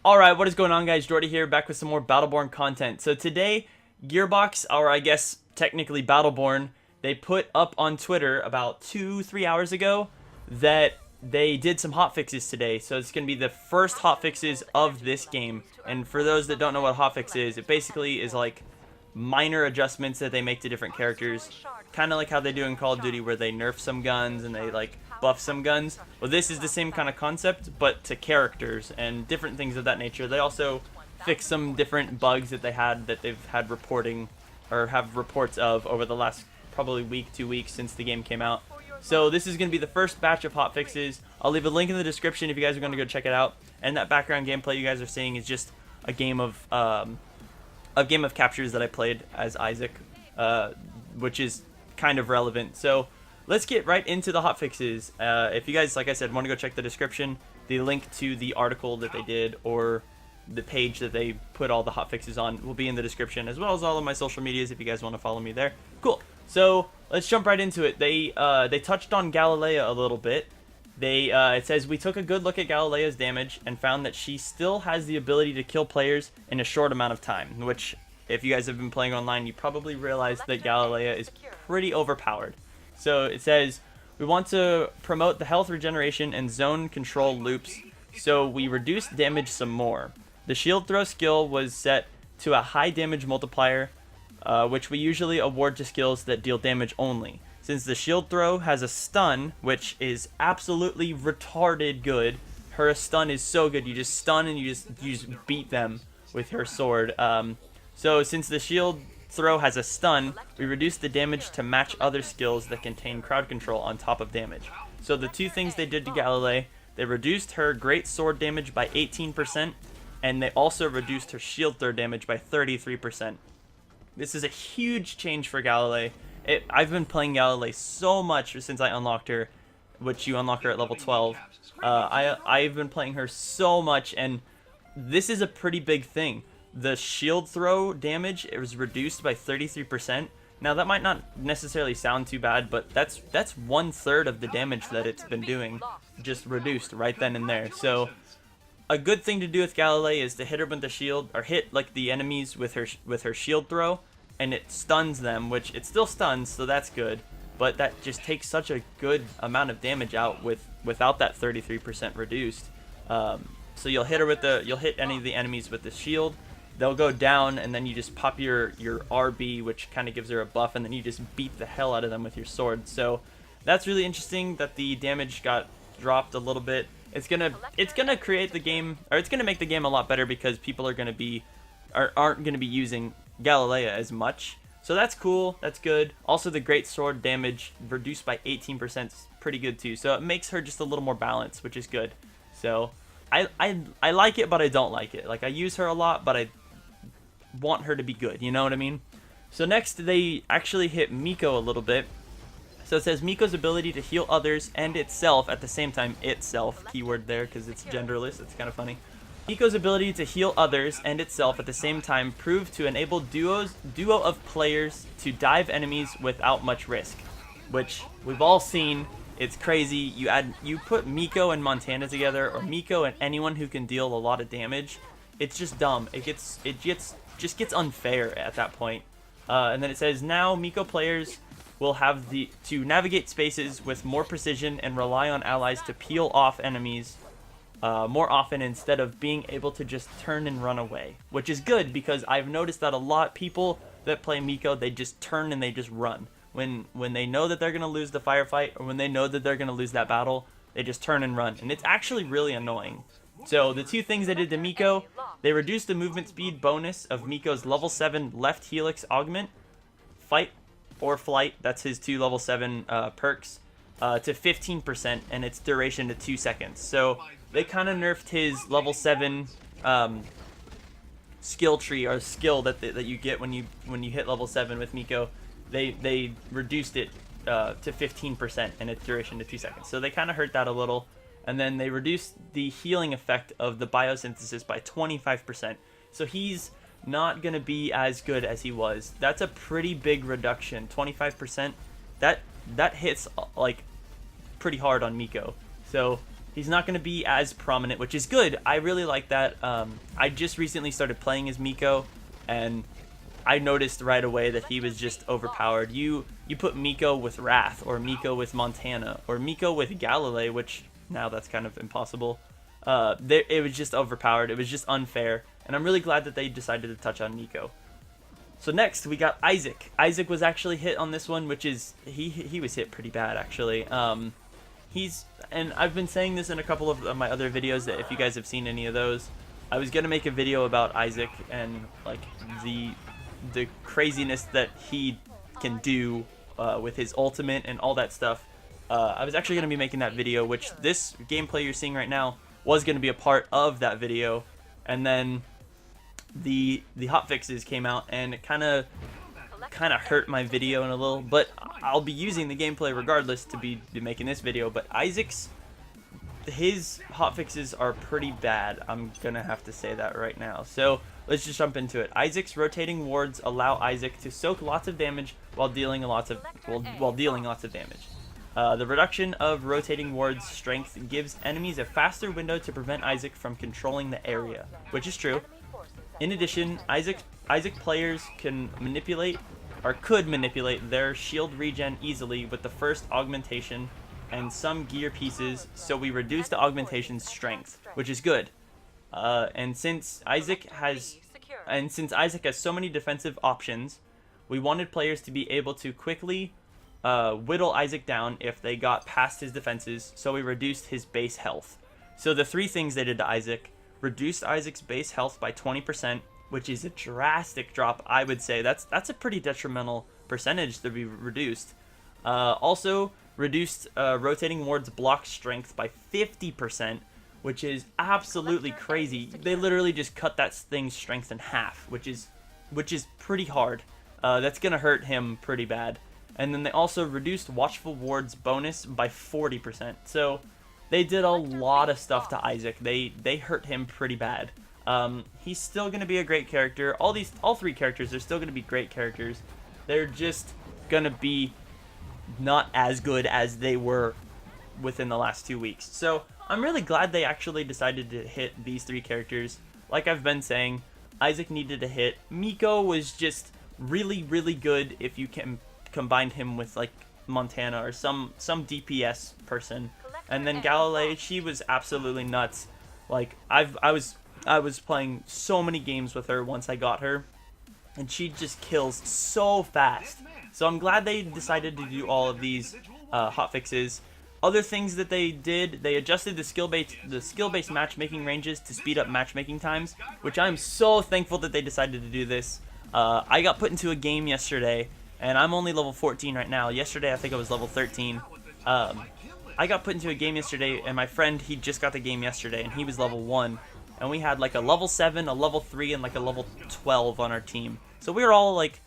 Alright, what is going on, guys? Jordy here, back with some more Battleborn content. So today, Gearbox, or I guess technically Battleborn, they put up on Twitter about 2-3 hours ago that they did some hotfixes today. So it's going to be the first hotfixes of this game. And for those that don't know what hotfix is, it basically is like minor adjustments that they make to different characters. Kind of like how they do in Call of Duty, where they nerf some guns and they like buff some guns. Well, this is the same kind of concept, but to characters and different things of that nature. They also fix some different bugs that they've had reporting or have reports of over the last probably week, 2 weeks since the game came out. So this is going to be the first batch of hotfixes. I'll leave a link in the description if you guys are going to go check it out. And that background gameplay you guys are seeing is just a game of captures that I played as ISIC, which is kind of relevant. So let's get right into the hotfixes. If you guys, like I said, want to go check the description, the link to the article that they did or the page that they put all the hotfixes on will be in the description, as well as all of my social medias if you guys want to follow me there. Cool. So let's jump right into it. They touched on Galilea a little bit. It says, we took a good look at Galilea's damage and found that she still has the ability to kill players in a short amount of time, which if you guys have been playing online, you probably realize that Galilea is pretty overpowered. So it says, we want to promote the health regeneration and zone control loops, so we reduce damage some more. The shield throw skill was set to a high damage multiplier, which we usually award to skills that deal damage only. Since the shield throw has a stun, which is absolutely retarded good, her stun is so good. You just stun and you just beat them with her sword. So since the shield throw has a stun, we reduce the damage to match other skills that contain crowd control on top of damage. So the two things they did to Galilea, they reduced her great sword damage by 18%, and they also reduced her shield throw damage by 33%. This is a huge change for Galilea. I've been playing Galilea so much since I unlocked her, which you unlock her at level 12. I've been playing her so much, and this is a pretty big thing. The shield throw damage was reduced by 33%. Now that might not necessarily sound too bad, but that's 1/3 of the damage that it's been doing, just reduced right then and there. So a good thing to do with Galilea is to hit her with the shield, or hit like the enemies with her shield throw, and it stuns them, which it still stuns, so that's good. But that just takes such a good amount of damage out without that 33% reduced. So you'll hit any of the enemies with the shield. They'll go down, and then you just pop your RB, which kind of gives her a buff, and then you just beat the hell out of them with your sword. So that's really interesting that the damage got dropped a little bit. It's gonna create the game, or it's gonna make the game a lot better, because people aren't gonna be using Galilea as much. So that's cool. That's good. Also, the great sword damage reduced by 18% is pretty good too. So it makes her just a little more balanced, which is good. So I like it, but I don't like it. Like, I use her a lot, but I want her to be good, you know what I mean? So next, they actually hit Miko a little bit. So it says, Miko's ability to heal others and itself at the same time. Itself, keyword there, because it's genderless. It's kind of funny. Miko's ability to heal others and itself at the same time proved to enable duo of players to dive enemies without much risk, which we've all seen. It's crazy. You put Miko and Montana together, or Miko and anyone who can deal a lot of damage. It's just dumb. It just gets unfair at that point. And then it says, now Miko players will have to navigate spaces with more precision and rely on allies to peel off enemies more often, instead of being able to just turn and run away, which is good, because I've noticed that a lot of people that play Miko, they just turn and they just run. When they know that they're going to lose the firefight, or when they know that they're going to lose that battle, they just turn and run, and it's actually really annoying. So the two things they did to Miko, they reduced the movement speed bonus of Miko's level 7 left helix augment, fight or flight, that's his two level 7 perks, to 15%, and its duration to 2 seconds. So they kind of nerfed his level 7 skill tree, or skill that you get when you hit level 7 with Miko. They reduced it to 15% and its duration to 2 seconds. So they kind of hurt that a little. And then they reduced the healing effect of the biosynthesis by 25%. So he's not going to be as good as he was. That's a pretty big reduction. 25%. That hits like pretty hard on Miko. So He's not going to be as prominent, which is good. I really like that. I just recently started playing as Miko, and I noticed right away that he was just overpowered. You put Miko with Wrath, or Miko with Montana, or Miko with Galilei, which now that's kind of impossible. It was just overpowered. It was just unfair, and I'm really glad that they decided to touch on Miko. So next we got ISIC. ISIC was actually hit on this one, which is he was hit pretty bad actually. And I've been saying this in a couple of my other videos, that if you guys have seen any of those, I was gonna make a video about ISIC and like the craziness that he can do with his ultimate and all that stuff. I was actually gonna be making that video, which this gameplay you're seeing right now was gonna be a part of that video, and then the hotfixes came out and it kind of hurt my video in a little, but I'll be using the gameplay regardless to be making this video. But his hotfixes are pretty bad. I'm gonna have to say that right now. So let's just jump into it. ISIC's rotating wards allow ISIC to soak lots of damage while dealing lots of damage. The reduction of rotating wards strength gives enemies a faster window to prevent ISIC from controlling the area, which is true. In addition, ISIC players could manipulate their shield regen easily with the first augmentation and some gear pieces, so we reduce the augmentation's strength, which is good. And since ISIC has so many defensive options, we wanted players to be able to quickly whittle ISIC down if they got past his defenses, so we reduced his base health. So the three things they did to ISIC: reduced ISIC's base health by 20%, which is a drastic drop, I would say. That's a pretty detrimental percentage to be reduced. Also reduced rotating ward's block strength by 50%, which is absolutely crazy. They literally just cut that thing's strength in half, which is pretty hard. That's gonna hurt him pretty bad. And then they also reduced watchful ward's bonus by 40%. So they did a lot of stuff to ISIC. They hurt him pretty bad. He's still gonna be a great character. All three characters are still gonna be great characters. They're just gonna be not as good as they were within the last 2 weeks. So I'm really glad they actually decided to hit these three characters. Like I've been saying, ISIC needed a hit. Miko was just really, really good if you can combine him with like Montana or some DPS person. And then Galilei, she was absolutely nuts. Like I was playing so many games with her once I got her, and she just kills so fast. So I'm glad they decided to do all of these hotfixes. Other things that they did, they adjusted the skill-based matchmaking ranges to speed up matchmaking times, which I'm so thankful that they decided to do this. I got put into a game yesterday, and I'm only level 14 right now. Yesterday I think I was level 13. I got put into a game yesterday, and my friend, he just got the game yesterday, and he was level 1. And we had like a level 7, a level 3, and like a level 12 on our team. So we were all like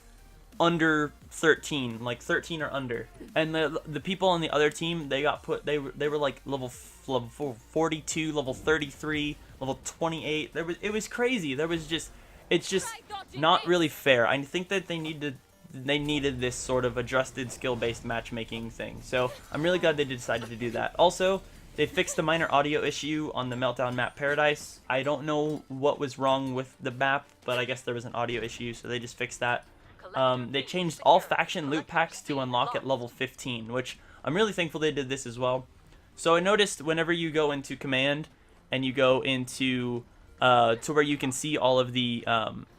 under 13, like 13 or under. And the people on the other team, they got put, they were like level 42, level 33, level 28. It was crazy. It's just not really fair. I think that they needed this sort of adjusted skill-based matchmaking thing. So I'm really glad they decided to do that. Also, they fixed the minor audio issue on the Meltdown map Paradise. I don't know what was wrong with the map, but I guess there was an audio issue, so they just fixed that. They changed all faction loot packs to unlock at level 15, which I'm really thankful they did this as well. So I noticed whenever you go into command and you go into to where you can see all of the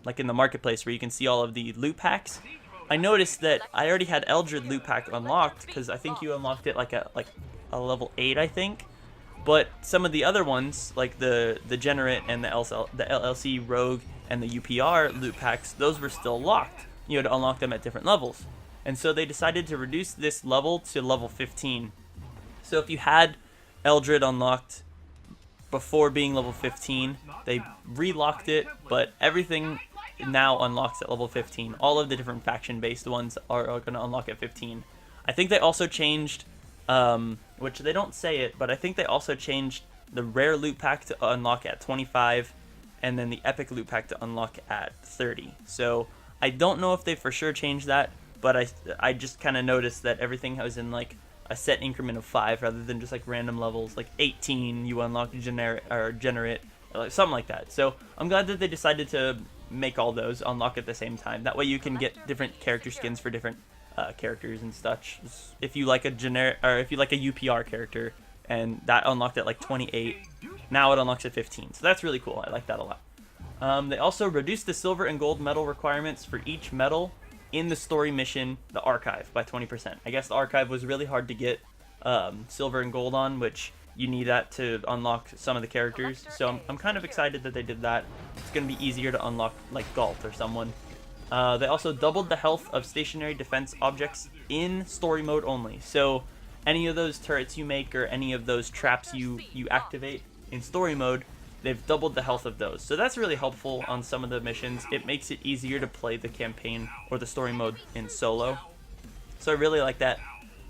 like in the marketplace where you can see all of the loot packs, I noticed that I already had Eldred loot pack unlocked, because I think you unlocked it like a level 8, I think. But some of the other ones, like the Degenerate and the LLC Rogue and the UPR loot packs, those were still locked. You had to unlock them at different levels. And so they decided to reduce this level to level 15. So if you had Eldred unlocked before being level 15, they relocked it, but everything now unlocks at level 15. All of the different faction-based ones are going to unlock at 15. I think they also changed, which they don't say it, but I think they also changed the rare loot pack to unlock at 25, and then the epic loot pack to unlock at 30. So I don't know if they for sure changed that, but I just kind of noticed that everything was in like a set increment of 5 rather than just like random levels, like 18 you unlock generate, or like something like that. So I'm glad that they decided to make all those unlock at the same time. That way you can get different character skins for different characters and such. If you like a if you like a UPR character, and that unlocked at like 28, now it unlocks at 15. So that's really cool. I like that a lot. They also reduced the silver and gold medal requirements for each medal in the story mission, the archive, by 20%. I guess the archive was really hard to get silver and gold on, which you need that to unlock some of the characters. So I'm kind of excited that they did that. It's going to be easier to unlock like Galt or someone. They also doubled the health of stationary defense objects in story mode only. So any of those turrets you make or any of those traps you activate in story mode, they've doubled the health of those. So that's really helpful on some of the missions. It makes it easier to play the campaign or the story mode in solo. So I really like that.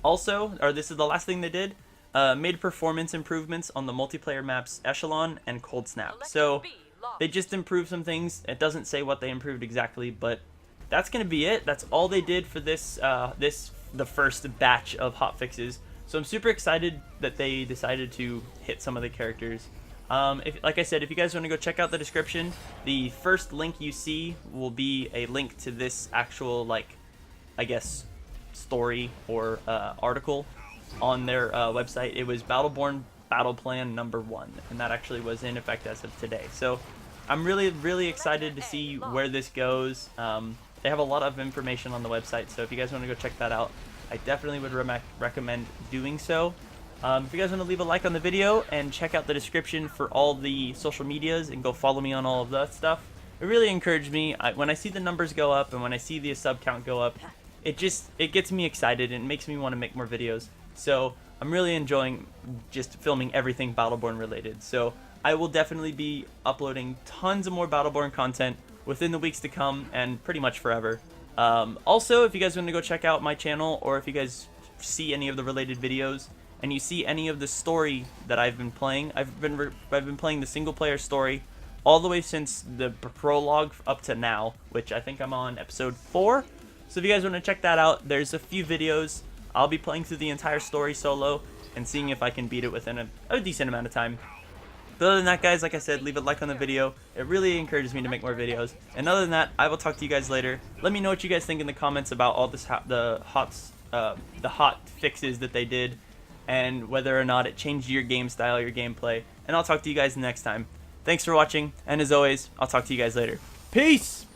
Also, or this is the last thing they did, made performance improvements on the multiplayer maps Echelon and Cold Snap. So they just improved some things. It doesn't say what they improved exactly, but that's going to be it. That's all they did for this, the first batch of hotfixes. So I'm super excited that they decided to hit some of the characters. Like I said, if you guys want to go check out the description, the first link you see will be a link to this actual, like, I guess, story or article on their website. It was Battleborn Battleplan #1, and that actually was in effect as of today. So I'm really excited to see where this goes. They have a lot of information on the website, so if you guys want to go check that out, I definitely would recommend doing so. If you guys want to leave a like on the video and check out the description for all the social medias and go follow me on all of that stuff, it really encouraged me. When I see the numbers go up and when I see the sub count go up, it gets me excited and it makes me want to make more videos. So I'm really enjoying just filming everything Battleborn related. So I will definitely be uploading tons of more Battleborn content within the weeks to come and pretty much forever. Also, if you guys want to go check out my channel, or if you guys see any of the related videos and you see any of the story that I've been playing, I've been playing the single player story all the way since the prologue up to now, which I think I'm on episode 4. So if you guys want to check that out, there's a few videos. I'll be playing through the entire story solo and seeing if I can beat it within a decent amount of time. But other than that, guys, like I said, leave a like on the video. It really encourages me to make more videos. And other than that, I will talk to you guys later. Let me know what you guys think in the comments about all this the hot fixes that they did, and whether or not it changed your game style, your gameplay. And I'll talk to you guys next time. Thanks for watching, and as always, I'll talk to you guys later. Peace!